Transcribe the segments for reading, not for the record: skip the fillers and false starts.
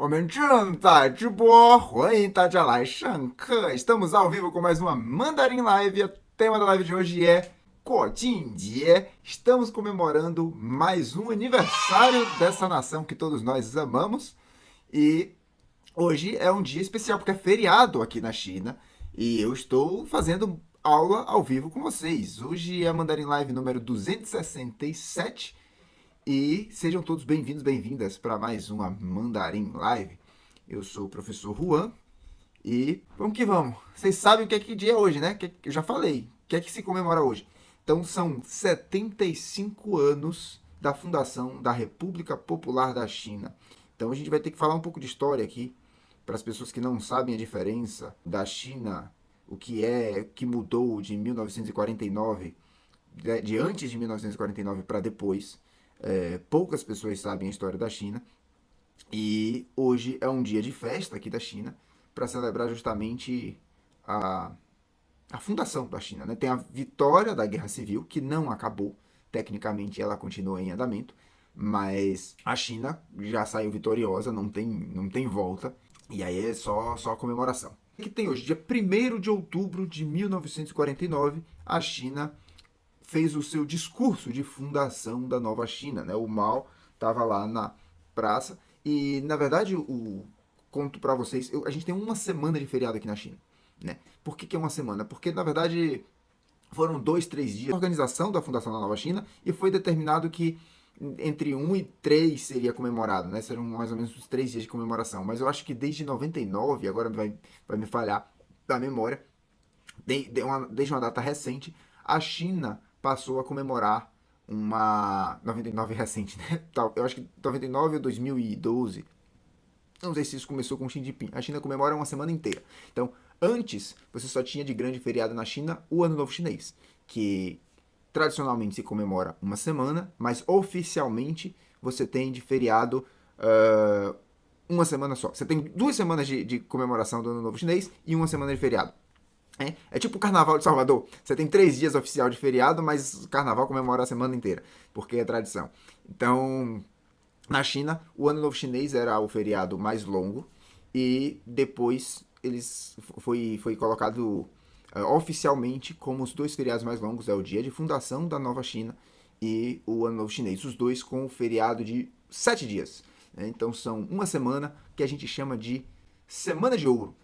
我们正在直播，欢迎大家来上课。Estamos ao vivo com mais uma Mandarim Live. O tema da live de hoje é Guojin-Jie. Estamos comemorando mais um aniversário dessa nação que todos nós amamos. E hoje é um dia especial porque é feriado aqui na China. E eu estou fazendo aula ao vivo com vocês. Hoje é a Mandarim Live número 267. E sejam todos bem-vindos, bem-vindas para mais uma Mandarim Live. Eu sou o professor Juan e vamos que vamos. Vocês sabem o que é que dia é hoje, né? Eu já falei. O que é que se comemora hoje? Então são 75 anos da fundação da República Popular da China. Então a gente vai ter que falar um pouco de história aqui para as pessoas que não sabem a diferença da China, o que mudou de 1949, de antes de 1949 para depois. Poucas pessoas sabem a história da China e hoje é um dia de festa aqui da China para celebrar justamente a fundação da China, né? Tem a vitória da Guerra Civil, que não acabou, tecnicamente ela continua em andamento, mas a China já saiu vitoriosa, não tem volta, e aí é só a comemoração. O que tem hoje? Dia 1º de outubro de 1949, a China fez o seu discurso de fundação da nova China, né? O Mao estava lá na praça e, na verdade, conto para vocês, a gente tem uma semana de feriado aqui na China, né? Por que é uma semana? Porque, na verdade, foram 2, 3 dias de organização da fundação da nova China e foi determinado que entre 1 e 3 seria comemorado, né? Serão mais ou menos uns 3 dias de comemoração, mas eu acho que desde 99, agora vai me falhar da memória, desde uma data recente, a China passou a comemorar uma 99 recente, né? Eu acho que 99 ou 2012. Não sei se isso começou com Xi Jinping. A China comemora uma semana inteira. Então, antes, você só tinha de grande feriado na China o Ano Novo Chinês, que tradicionalmente se comemora uma semana, mas oficialmente você tem de feriado uma semana só. Você tem 2 semanas de comemoração do Ano Novo Chinês e uma semana de feriado. É tipo o Carnaval de Salvador. Você tem 3 dias oficial de feriado, mas o Carnaval comemora a semana inteira, porque é tradição. Então, na China, o Ano Novo Chinês era o feriado mais longo e depois foi colocado oficialmente como os 2 feriados mais longos. É o dia de fundação da nova China e o Ano Novo Chinês. Os 2 com o feriado de 7 dias. Então, são uma semana que a gente chama de Semana de Ouro.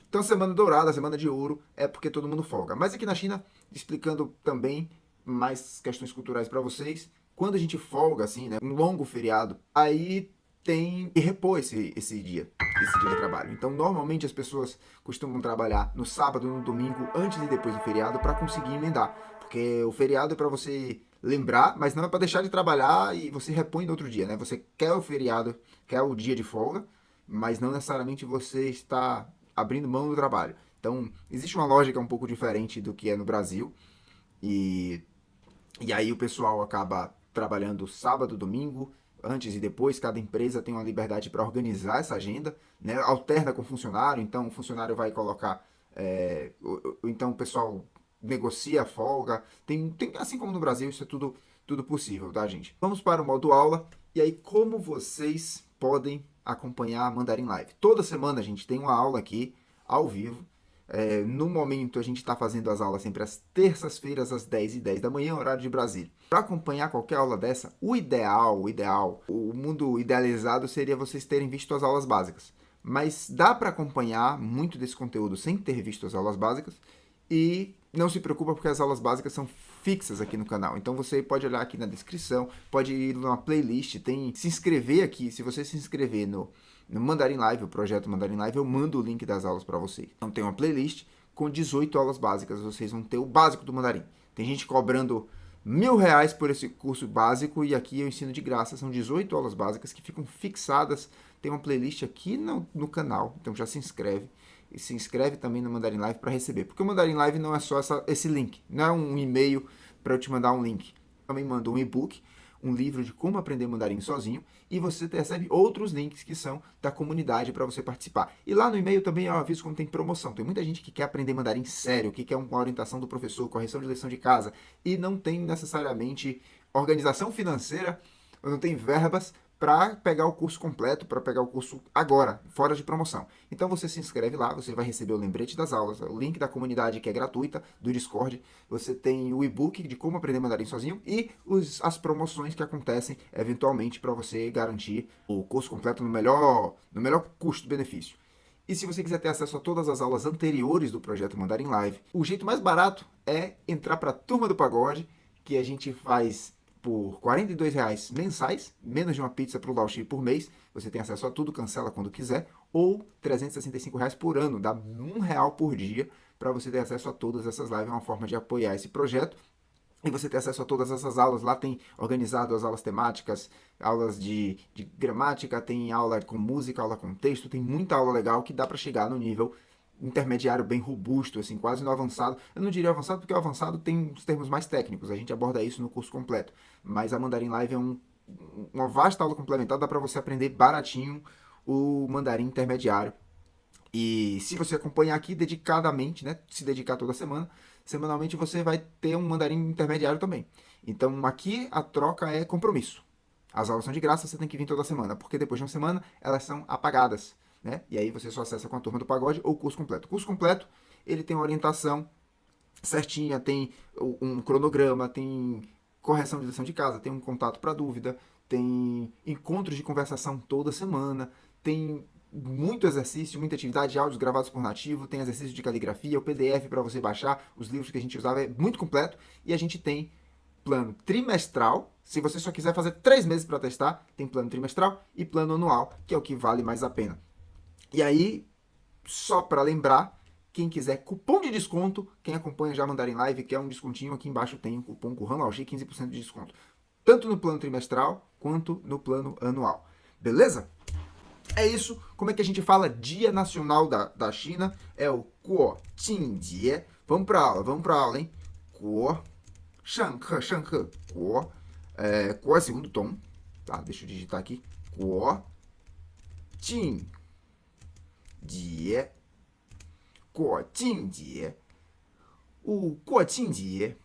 Então, Semana Dourada, Semana de Ouro, é porque todo mundo folga. Mas aqui na China, explicando também mais questões culturais para vocês, quando a gente folga, assim, né, um longo feriado, aí tem que repor esse dia de trabalho. Então, normalmente as pessoas costumam trabalhar no sábado, no domingo, antes e depois do feriado, para conseguir emendar. Porque o feriado é para você lembrar, mas não é para deixar de trabalhar e você repõe no outro dia, né? Você quer o feriado, quer o dia de folga, mas não necessariamente você está abrindo mão do trabalho. Então, existe uma lógica um pouco diferente do que é no Brasil. E aí o pessoal acaba trabalhando sábado, domingo, antes e depois. Cada empresa tem uma liberdade para organizar essa agenda, né? Alterna com o funcionário, então o funcionário vai colocar... então o pessoal negocia a folga. Assim como no Brasil, isso é tudo possível, tá, gente? Vamos para o modo aula. E aí, como vocês podem acompanhar a Mandarim Live? Toda semana a gente tem uma aula aqui, ao vivo. No momento, a gente está fazendo as aulas sempre às terças-feiras, às 10h10 da manhã, horário de Brasília. Para acompanhar qualquer aula dessa, o mundo idealizado seria vocês terem visto as aulas básicas. Mas dá para acompanhar muito desse conteúdo sem ter visto as aulas básicas. E não se preocupa porque as aulas básicas são fixas aqui no canal. Então você pode olhar aqui na descrição, pode ir numa playlist, se inscrever aqui. Se você se inscrever no Mandarim Live, o projeto Mandarim Live, eu mando o link das aulas para vocês. Então tem uma playlist com 18 aulas básicas, vocês vão ter o básico do Mandarim. Tem gente cobrando R$ 1.000 por esse curso básico e aqui eu ensino de graça. São 18 aulas básicas que ficam fixadas. Tem uma playlist aqui no canal, então já se inscreve. E se inscreve também no Mandarim Live para receber. Porque o Mandarim Live não é só esse link, não é um e-mail para eu te mandar um link. Eu também mando um e-book, um livro de como aprender mandarim sozinho, e você recebe outros links que são da comunidade para você participar. E lá no e-mail também eu aviso quando tem promoção. Tem muita gente que quer aprender mandarim sério, que quer uma orientação do professor, correção de lição de casa, e não tem necessariamente organização financeira, ou não tem verbas para pegar o curso completo, para pegar o curso agora, fora de promoção. Então você se inscreve lá, você vai receber o lembrete das aulas, o link da comunidade que é gratuita, do Discord, você tem o e-book de como aprender mandarim sozinho e as promoções que acontecem eventualmente para você garantir o curso completo no melhor custo-benefício. E se você quiser ter acesso a todas as aulas anteriores do projeto Mandarim Live, o jeito mais barato é entrar para a Turma do Pagode, que a gente faz por R$ 42,00 mensais, menos de uma pizza para o Laoshi por mês. Você tem acesso a tudo, cancela quando quiser, ou R$ 365,00 por ano, dá R$ 1 por dia para você ter acesso a todas essas lives. É uma forma de apoiar esse projeto. E você tem acesso a todas essas aulas. Lá tem organizado as aulas temáticas, aulas de gramática, tem aula com música, aula com texto, tem muita aula legal que dá para chegar no nível intermediário bem robusto, assim, quase no avançado. Eu não diria avançado porque o avançado tem os termos mais técnicos, a gente aborda isso no curso completo. Mas a Mandarim Live é uma vasta aula complementar, dá para você aprender baratinho o mandarim intermediário. E se você acompanhar aqui dedicadamente, né, se dedicar toda semana, semanalmente você vai ter um mandarim intermediário também. Então aqui a troca é compromisso. As aulas são de graça, você tem que vir toda semana, porque depois de uma semana elas são apagadas, né? E aí você só acessa com a Turma do Pagode ou o curso completo. O curso completo, ele tem uma orientação certinha, tem um cronograma, tem correção de lição de casa, tem um contato para dúvida, tem encontros de conversação toda semana, tem muito exercício, muita atividade, áudios gravados por nativo, tem exercício de caligrafia, o PDF para você baixar, os livros que a gente usava é muito completo, e a gente tem plano trimestral. Se você só quiser fazer 3 meses para testar, tem plano trimestral e plano anual, que é o que vale mais a pena. E aí, só para lembrar, quem quiser cupom de desconto, quem acompanha já Mandarim Live, quer um descontinho, aqui embaixo tem o cupom Curran Laoshi, 15% de desconto. Tanto no plano trimestral, quanto no plano anual. Beleza? É isso. Como é que a gente fala Dia Nacional da China? É o Guo Jingye. Vamos pra aula, hein? Guo, Shanke, Guo. Guo é segundo tom. Tá, deixa eu digitar aqui. Guo Jingye. Guo Jingye. O Guo Jingye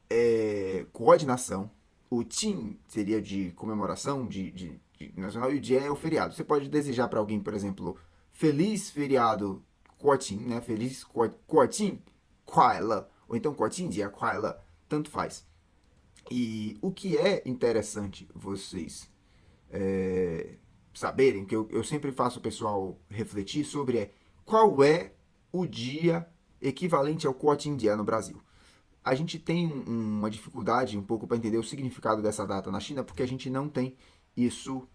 é Guo de nação. O Jing seria de comemoração, de nacional, e o Jie é o feriado. Você pode desejar para alguém, por exemplo, feliz feriado Guoqing, né? Feliz Guoqing Kuai-le, ou então Guoqing Jie Kuai-le, tanto faz. E o que é interessante vocês saberem, que eu sempre faço o pessoal refletir sobre, qual é o dia equivalente ao Guoqing Jie no Brasil. A gente tem uma dificuldade um pouco para entender o significado dessa data na China, porque a gente não tem isso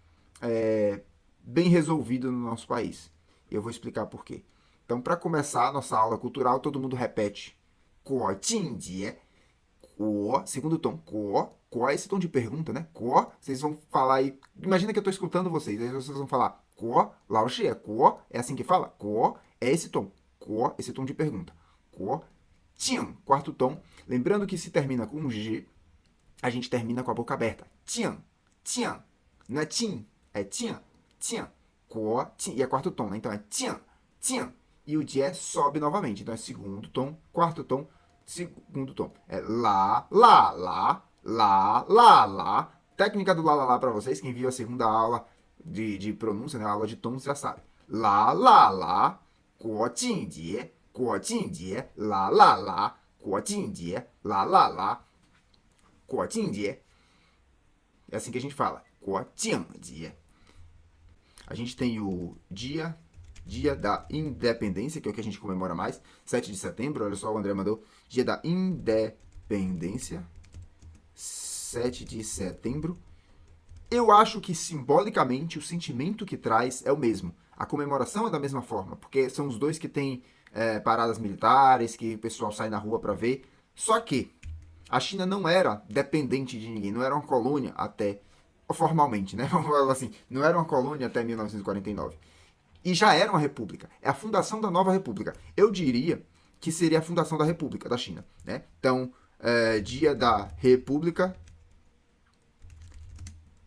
bem resolvido no nosso país. Eu vou explicar por quê. Então, para começar a nossa aula cultural, todo mundo repete Guo Jingye, Guo, segundo tom, Guo, Guo é esse tom de pergunta, né? Guo, vocês vão falar aí, imagina que eu estou escutando vocês, aí vocês vão falar Guo, Laoshi, Guo, é assim que fala? Guo, é esse tom, Guo, esse tom de pergunta. Guo, Tian, quarto tom. Lembrando que se termina com um G, a gente termina com a boca aberta. Tian, Tian. Não é Tin, é Tian, Tian. Guo, Tian. E é quarto tom, né? Então é Tian, Tian. E o Jie sobe novamente. Então é segundo tom, quarto tom, segundo tom. É lá, lá, lá, lá, lá, lá. Técnica do lá, lá, lá para vocês. Quem viu a segunda aula de pronúncia, né? A aula de tons já sabe. Lá, lá, lá. Guo Jingye. Guo Jingye, lá, lá, lá, Guo Jingye, lá, lá, lá, Guo Jingye. É assim que a gente fala, Guo Jingye. A gente tem o dia da independência, que é o que a gente comemora mais, 7 de setembro, olha só, o André mandou, dia da independência, 7 de setembro. Eu acho que simbolicamente o sentimento que traz é o mesmo. A comemoração é da mesma forma, porque são os dois que têm paradas militares, que o pessoal sai na rua para ver. Só que a China não era dependente de ninguém, não era uma colônia até, formalmente, né? Vamos falar assim, não era uma colônia até 1949. E já era uma república. É a fundação da nova república. Eu diria que seria a fundação da república da China, né? Então, dia da república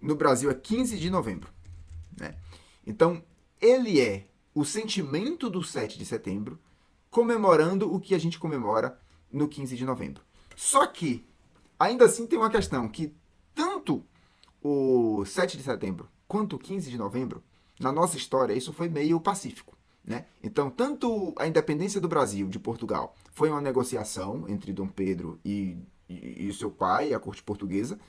no Brasil é 15 de novembro, né? Então, ele é o sentimento do 7 de setembro comemorando o que a gente comemora no 15 de novembro. Só que, ainda assim, tem uma questão que tanto o 7 de setembro quanto o 15 de novembro, na nossa história, isso foi meio pacífico. Né? Então, tanto a independência do Brasil de Portugal foi uma negociação entre Dom Pedro e seu pai, a corte portuguesa,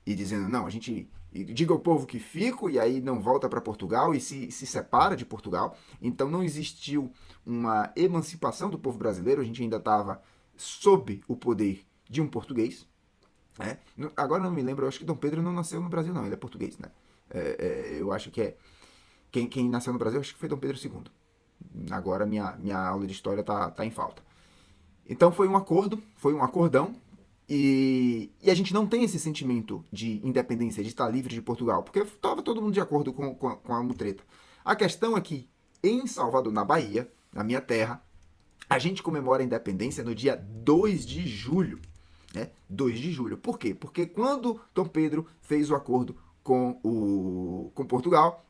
e dizendo, não, a gente diga ao povo que fico e aí não volta para Portugal e se separa de Portugal. Então não existiu uma emancipação do povo brasileiro, a gente ainda estava sob o poder de um português. Né? Agora não me lembro, eu acho que Dom Pedro não nasceu no Brasil, não, ele é português. Né? Eu acho que é. Quem nasceu no Brasil, acho que foi Dom Pedro II. Agora minha aula de história tá em falta. Então foi um acordo, foi um acordão, e a gente não tem esse sentimento de independência, de estar livre de Portugal, porque estava todo mundo de acordo com a mutreta. A questão é que em Salvador, na Bahia, na minha terra, a gente comemora a independência no dia 2 de julho. Né? 2 de julho. Por quê? Porque quando Dom Pedro fez o acordo com Portugal,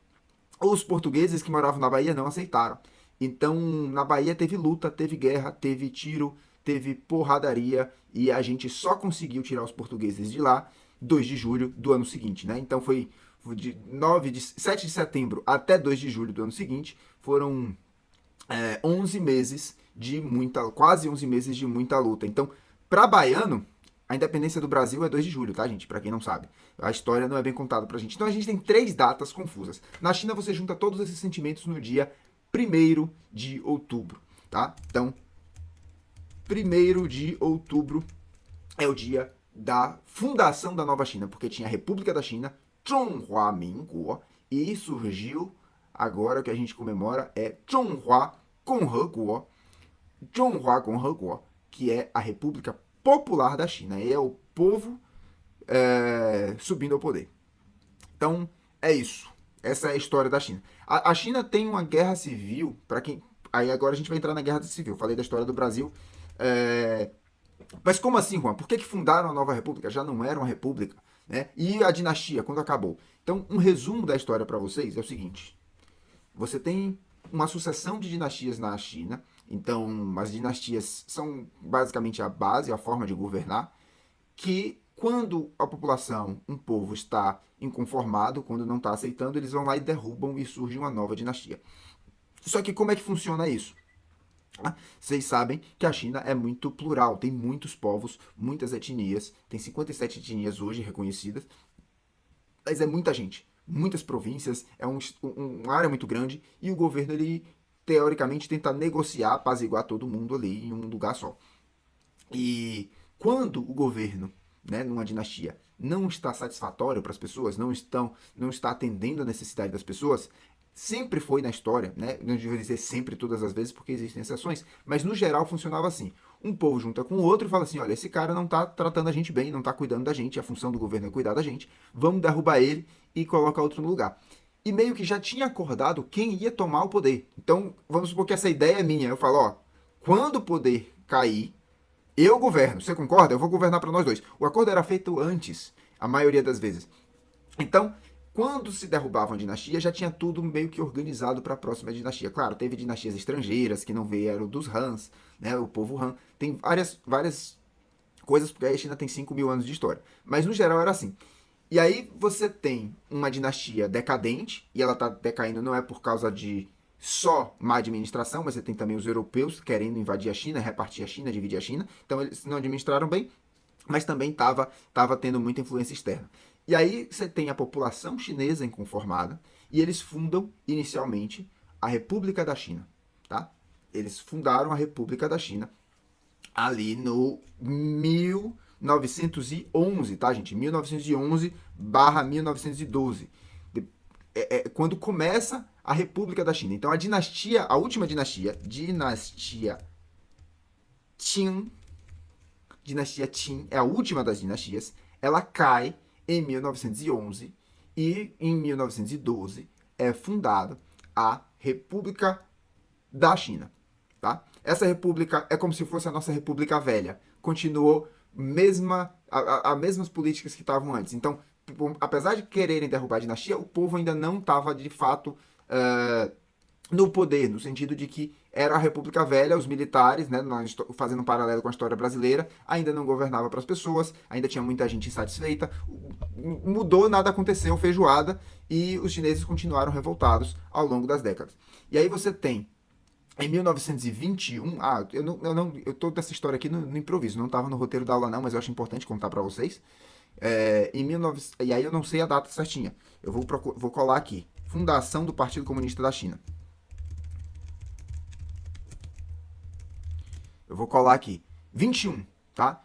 os portugueses que moravam na Bahia não aceitaram. Então, na Bahia teve luta, teve guerra, teve tiro, teve porradaria e a gente só conseguiu tirar os portugueses de lá 2 de julho do ano seguinte, né? Então foi de 7 de setembro até 2 de julho do ano seguinte, foram 11 meses de muita, quase 11 meses de muita luta. Então, para baiano, a independência do Brasil é 2 de julho, tá, gente? Para quem não sabe. A história não é bem contada pra gente. Então a gente tem 3 datas confusas. Na China você junta todos esses sentimentos no dia 1º de outubro, tá? Então, 1º de outubro é o dia da fundação da nova China, porque tinha a República da China, Zhonghua Minguo, e surgiu, agora o que a gente comemora é Zhonghua共和国, Zhonghua共和国, que é a República Popular da China, é o povo subindo ao poder. Então, é isso. Essa é a história da China. A China tem uma guerra civil, para quem... Aí agora a gente vai entrar na guerra civil. Falei da história do Brasil. Mas como assim, Juan? Por que fundaram a nova república? Já não era uma república. Né? E a dinastia, quando acabou? Então, um resumo da história para vocês é o seguinte. Você tem uma sucessão de dinastias na China. Então, as dinastias são basicamente a base, a forma de governar, que quando a população, um povo, está inconformado, quando não está aceitando, eles vão lá e derrubam e surge uma nova dinastia. Só que como é que funciona isso? Vocês sabem que a China é muito plural, tem muitos povos, muitas etnias, tem 57 etnias hoje reconhecidas, mas é muita gente, muitas províncias, é uma área muito grande e o governo, ele teoricamente tenta negociar, apaziguar todo mundo ali em um lugar só. E quando o governo, né, numa dinastia, não está satisfatório para as pessoas, não está atendendo a necessidade das pessoas, sempre foi na história, né? Não devo dizer sempre, todas as vezes, porque existem exceções, mas no geral funcionava assim. Um povo junta com o outro e fala assim, olha, esse cara não está tratando a gente bem, não está cuidando da gente, a função do governo é cuidar da gente, vamos derrubar ele e colocar outro no lugar. E meio que já tinha acordado quem ia tomar o poder. Então, vamos supor que essa ideia é minha. Eu falo, ó, quando o poder cair, eu governo. Você concorda? Eu vou governar para nós dois. O acordo era feito antes, a maioria das vezes. Então, quando se derrubava uma dinastia, já tinha tudo meio que organizado para a próxima dinastia. Claro, teve dinastias estrangeiras que não vieram dos Hans, né? O povo Han. Tem várias coisas, porque a China tem 5.000 anos de história. Mas no geral era assim. E aí você tem uma dinastia decadente, e ela está decaindo não é por causa de só má administração, mas você tem também os europeus querendo invadir a China, repartir a China, dividir a China. Então eles não administraram bem, mas também estava tendo muita influência externa. E aí você tem a população chinesa inconformada, e eles fundam inicialmente a República da China. Tá? Eles fundaram a República da China ali no 1911, tá, gente? 1911/1912. Quando começa a República da China. Então, a última dinastia Qin, dinastia Qin, é a última das dinastias, ela cai em 1911 e em 1912 é fundada a República da China. Tá? Essa república é como se fosse a nossa república velha. Continuou as mesmas políticas que estavam antes. Então, apesar de quererem derrubar a dinastia, o povo ainda não estava de fato no poder, no sentido de que era a República Velha, os militares, né, fazendo um paralelo com a história brasileira, ainda não governava para as pessoas, ainda tinha muita gente insatisfeita, mudou, nada aconteceu, feijoada, e os chineses continuaram revoltados ao longo das décadas. E aí você tem em 1921, eu tô dessa história aqui no improviso, não estava no roteiro da aula não, mas eu acho importante contar para vocês. E aí eu não sei a data certinha. Eu vou colar aqui. Fundação do Partido Comunista da China. Eu vou colar aqui. 21, tá?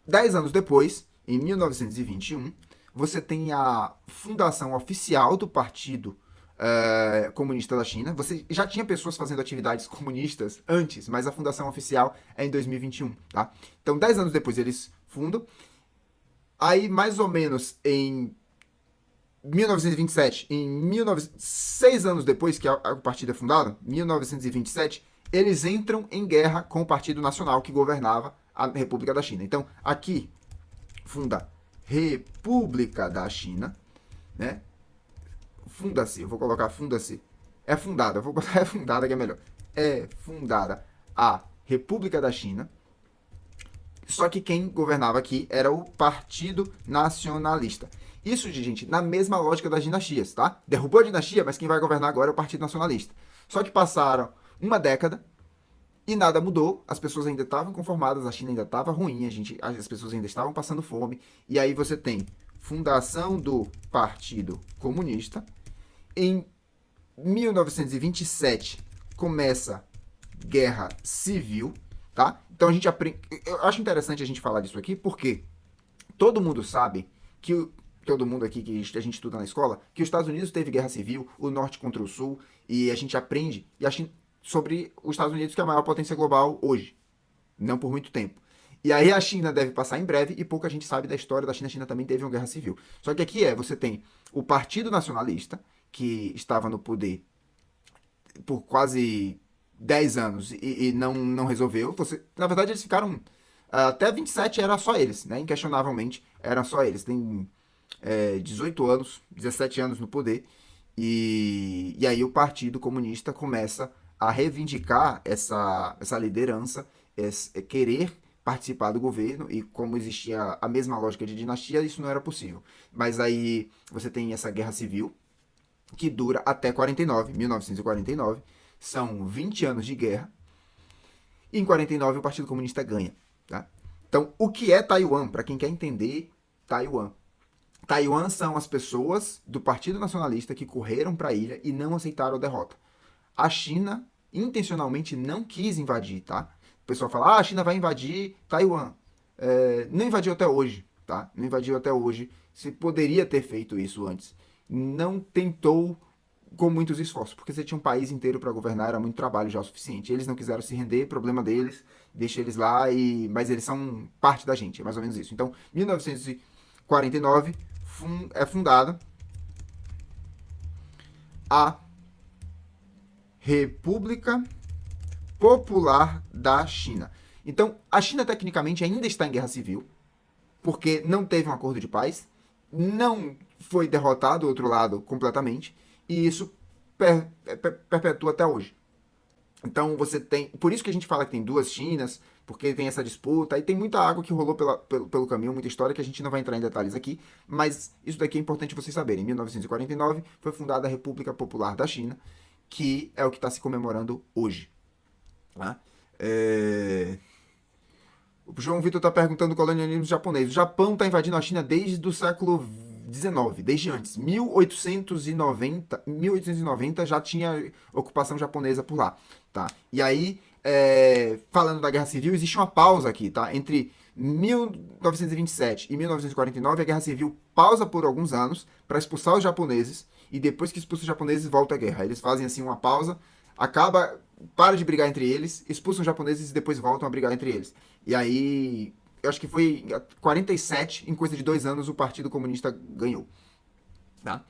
10 anos depois, em 1921, você tem a fundação oficial do Partido Comunista da China. Você já tinha pessoas fazendo atividades comunistas antes, mas a fundação oficial é em 2021, tá? Então, 10 anos depois eles fundam. Aí, mais ou menos em 1927, 6 anos depois que o partido é fundado, 1927, eles entram em guerra com o Partido Nacional que governava a República da China. Então, aqui funda República da China, né? Funda-se, eu vou colocar funda-se. É fundada, eu vou botar é fundada que é melhor. É fundada a República da China. Só que quem governava aqui era o Partido Nacionalista. Isso, gente, na mesma lógica das dinastias, tá? Derrubou a dinastia, mas quem vai governar agora é o Partido Nacionalista. Só que passaram uma década e nada mudou. As pessoas ainda estavam conformadas, a China ainda estava ruim, as pessoas ainda estavam passando fome. E aí você tem fundação do Partido Comunista. Em 1927 começa Guerra Civil, tá? Então a gente aprende. Eu acho interessante a gente falar disso aqui, porque todo mundo sabe que todo mundo aqui que a gente estuda na escola, que os Estados Unidos teve guerra civil, o norte contra o sul, e a gente aprende sobre os Estados Unidos, que é a maior potência global hoje, não por muito tempo. E aí a China deve passar em breve, e pouca gente sabe da história da China. A China também teve uma guerra civil. Só que aqui você tem o Partido Nacionalista, que estava no poder por quase 10 anos e não resolveu. Na verdade, eles ficaram. Até 27 era só eles, né? Inquestionavelmente, eram só eles. Tem 18 anos, 17 anos no poder. E aí o Partido Comunista começa a reivindicar essa liderança, querer participar do governo, e como existia a mesma lógica de dinastia, isso não era possível. Mas aí você tem essa guerra civil, que dura até 1949. São 20 anos de guerra. E em 49 o Partido Comunista ganha. Tá? Então, o que é Taiwan? Para quem quer entender Taiwan. Taiwan são as pessoas do Partido Nacionalista que correram para a ilha e não aceitaram a derrota. A China intencionalmente não quis invadir, tá? O pessoal fala, a China vai invadir Taiwan. Não invadiu até hoje, tá? Não invadiu até hoje. Se poderia ter feito isso antes. Não tentou com muitos esforços, porque você tinha um país inteiro para governar, era muito trabalho já o suficiente. Eles não quiseram se render, problema deles, deixa eles lá, mas eles são parte da gente, é mais ou menos isso. Então, 1949 é fundada a República Popular da China. Então, a China tecnicamente ainda está em guerra civil, porque não teve um acordo de paz, não foi derrotado o outro lado completamente, e isso perpetua até hoje. Então você tem. Por isso que a gente fala que tem duas Chinas, porque tem essa disputa, e tem muita água que rolou pelo caminho, muita história que a gente não vai entrar em detalhes aqui, mas isso daqui é importante vocês saberem. Em 1949 foi fundada a República Popular da China, que é o que está se comemorando hoje. Tá? O João Vitor está perguntando o colonialismo japonês. O Japão está invadindo a China desde o século XIX, desde antes. 1890 já tinha ocupação japonesa por lá. Tá? E aí, falando da Guerra Civil, existe uma pausa aqui. Tá? Entre 1927 e 1949, a Guerra Civil pausa por alguns anos para expulsar os japoneses. E depois que expulsa os japoneses, volta a guerra. Eles fazem assim uma pausa, para de brigar entre eles, expulsam os japoneses e depois voltam a brigar entre eles. E aí, eu acho que foi 47, em coisa de 2 anos, o Partido Comunista ganhou. Tá?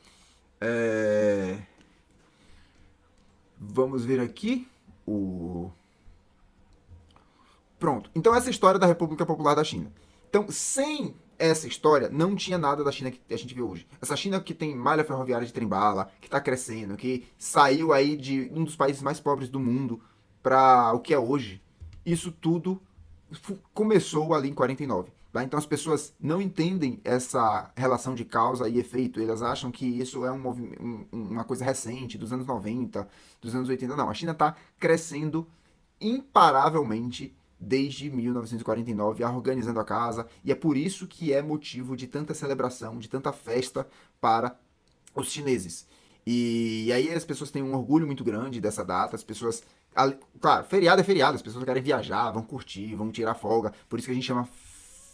Vamos ver aqui Pronto. Então, essa é a história da República Popular da China. Então, sem essa história não tinha nada da China que a gente vê hoje. Essa China que tem malha ferroviária de trem-bala, que está crescendo, que saiu aí de um dos países mais pobres do mundo para o que é hoje, isso tudo começou ali em 49. Tá? Então as pessoas não entendem essa relação de causa e efeito. Elas acham que isso é uma coisa recente, dos anos 90, dos anos 80. Não, a China está crescendo imparavelmente desde 1949, organizando a casa, e é por isso que é motivo de tanta celebração, de tanta festa para os chineses. E aí as pessoas têm um orgulho muito grande dessa data, as pessoas. Claro, feriado é feriado, as pessoas querem viajar, vão curtir, vão tirar folga, por isso que a gente chama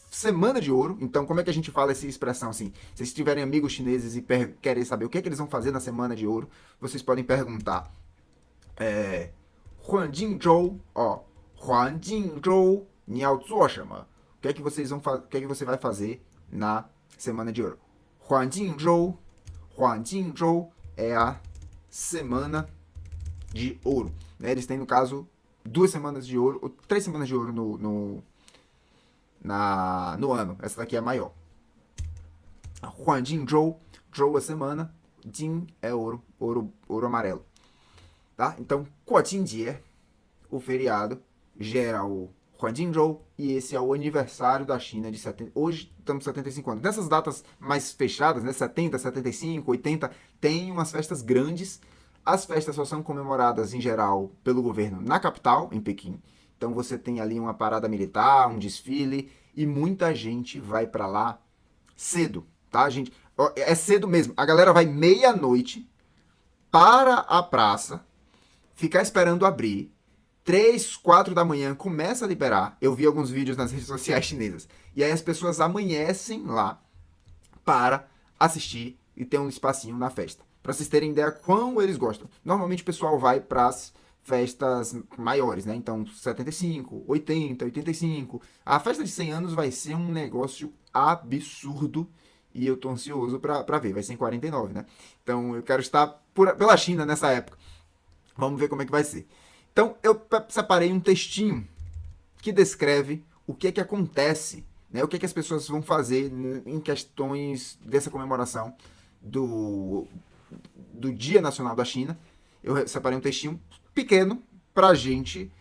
Semana de Ouro. Então, como é que a gente fala essa expressão assim? Se vocês tiverem amigos chineses e querem saber o que é que eles vão fazer na Semana de Ouro, vocês podem perguntar. Huan Jingzhou, ó, Huan Jingzhou, ni yao zuo shema? O que é que o que é que você vai fazer na Semana de Ouro? Huan Jingzhou, Huan Jingzhou é a Semana de Ouro. Né? Eles têm, no caso, 2 semanas de ouro, ou 3 semanas de ouro no ano. Essa daqui é a maior. Huan Jingzhou, Zhou é semana, Jing é ouro, ouro amarelo. Tá? Então, Guojingjie, o feriado, gera o Huanjingzhou, e esse é o aniversário da China de 70. Hoje estamos 75 anos. Nessas datas mais fechadas, né, 70, 75, 80, tem umas festas grandes. As festas só são comemoradas, em geral, pelo governo na capital, em Pequim. Então você tem ali uma parada militar, um desfile, e muita gente vai para lá cedo, tá, gente? É cedo mesmo. A galera vai meia-noite para a praça, ficar esperando abrir. 3, 4 da manhã começa a liberar. Eu vi alguns vídeos nas redes sociais chinesas. E aí as pessoas amanhecem lá para assistir e ter um espacinho na festa. Para vocês terem ideia quão eles gostam. Normalmente o pessoal vai para as festas maiores, né? Então 75, 80, 85. A festa de 100 anos vai ser um negócio absurdo. E eu tô ansioso para ver. Vai ser em 49, né? Então eu quero estar pela China nessa época. Vamos ver como é que vai ser. Então, eu separei um textinho que descreve o que é que acontece, né? O que é que as pessoas vão fazer em questões dessa comemoração do Dia Nacional da China. Eu separei um textinho pequeno para a gente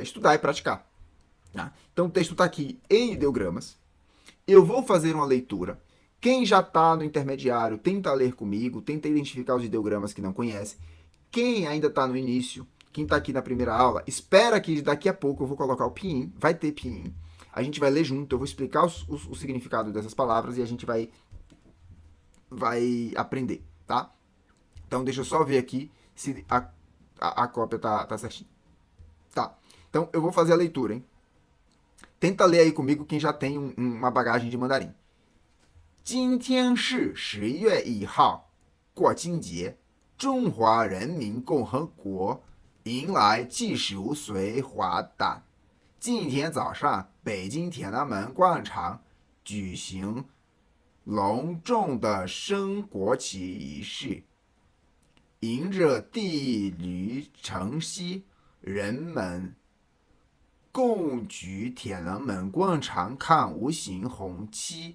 estudar e praticar. Tá? Então, o texto está aqui em ideogramas. Eu vou fazer uma leitura. Quem já está no intermediário, tenta ler comigo, tenta identificar os ideogramas que não conhece. Quem ainda está no início, quem está aqui na primeira aula, espera que daqui a pouco eu vou colocar o pinyin, vai ter pinyin. A gente vai ler junto, eu vou explicar o significado dessas palavras e a gente vai aprender, tá? Então deixa eu só ver aqui se a cópia tá certinha. Tá, então eu vou fazer a leitura, hein? Tenta ler aí comigo quem já tem uma bagagem de mandarim. 今天是10月1号，国庆节，中华人民共和国迎来75岁华诞。今天早上，北京天安门广场举行隆重的升国旗仪式，迎着第一缕晨曦，人们共举天安门广场看无形红旗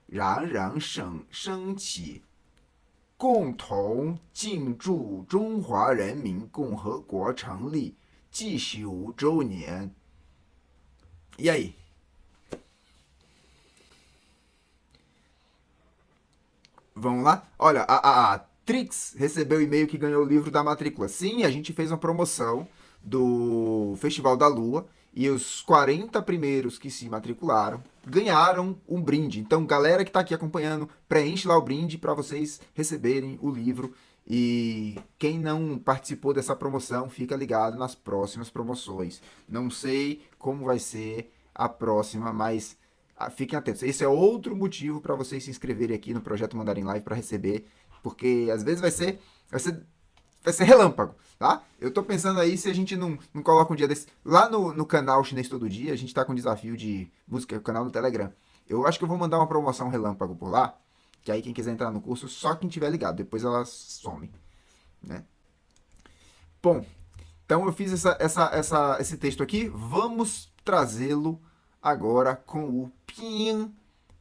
冉冉升起，共同庆祝中华人民共和国成立75周年。E aí? Vamos lá? Olha, a Trix recebeu o e-mail que ganhou o livro da matrícula. Sim, a gente fez uma promoção do Festival da Lua e os 40 primeiros que se matricularam ganharam um brinde. Então, galera que está aqui acompanhando, preenche lá o brinde para vocês receberem o livro. E quem não participou dessa promoção, fica ligado nas próximas promoções. Não sei como vai ser a próxima, mas fiquem atentos. Esse é outro motivo para vocês se inscreverem aqui no Projeto Mandarim Live para receber, porque às vezes vai ser relâmpago, tá? Eu tô pensando aí se a gente não coloca um dia desse. Lá no canal Chinês Todo Dia, a gente tá com um desafio de música, o canal do Telegram. Eu acho que eu vou mandar uma promoção relâmpago por lá, que aí quem quiser entrar no curso, só quem tiver ligado, depois ela some, né? Bom, então eu fiz esse texto aqui, vamos trazê-lo agora com o pinyin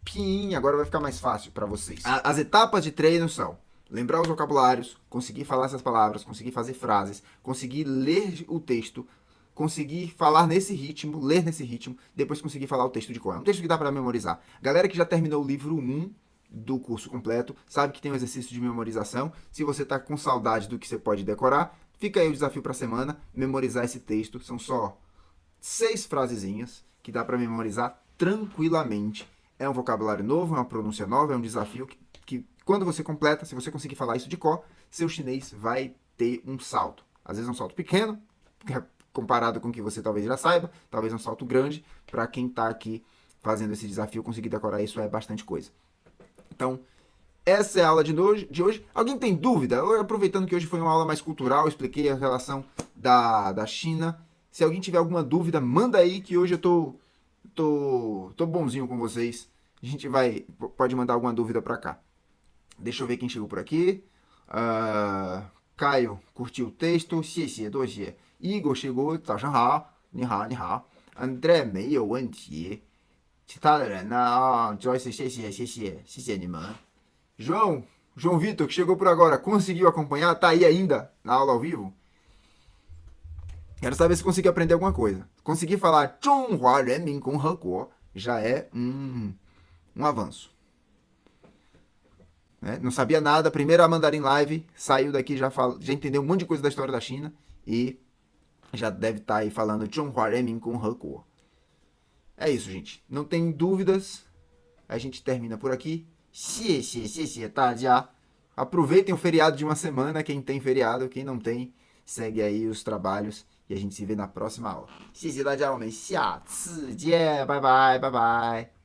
pinyin, agora vai ficar mais fácil para vocês. As etapas de treino são lembrar os vocabulários, conseguir falar essas palavras, conseguir fazer frases, conseguir ler o texto, conseguir falar nesse ritmo, ler nesse ritmo, depois conseguir falar o texto de cor. É um texto que dá para memorizar. Galera que já terminou o livro 1 do curso completo, sabe que tem um exercício de memorização. Se você tá com saudade do que você pode decorar, fica aí o desafio para a semana, memorizar esse texto. São só 6 frasezinhas que dá para memorizar tranquilamente. É um vocabulário novo, é uma pronúncia nova, é um desafio que quando você completa, se você conseguir falar isso de cor, seu chinês vai ter um salto. Às vezes é um salto pequeno, comparado com o que você talvez já saiba, talvez um salto grande. Para quem está aqui fazendo esse desafio, conseguir decorar isso é bastante coisa. Então, essa é a aula de hoje. Alguém tem dúvida? Eu, aproveitando que hoje foi uma aula mais cultural, expliquei a relação da China. Se alguém tiver alguma dúvida, manda aí que hoje eu tô bonzinho com vocês. A gente pode mandar alguma dúvida para cá. Deixa eu ver quem chegou por aqui. Caio curtiu o texto, 谢谢多谢. Igor chegou, 早上好，你好你好。André 没有问题。其他的人呢Joyce 谢谢你们。João Vitor, que chegou por agora, conseguiu acompanhar? Tá aí ainda na aula ao vivo? Quero saber se conseguiu aprender alguma coisa. Conseguir falar 中华人民共和国 já é um avanço. Né? Não sabia nada, primeira Mandarim Live, saiu daqui, já entendeu um monte de coisa da história da China e já deve estar aí falando 中华人民共和国. É isso, gente. Não tem dúvidas. A gente termina por aqui. 谢谢大家. Aproveitem o feriado de uma semana, quem tem feriado, quem não tem, segue aí os trabalhos e a gente se vê na próxima aula. 谢谢大家，我们下次见，拜拜。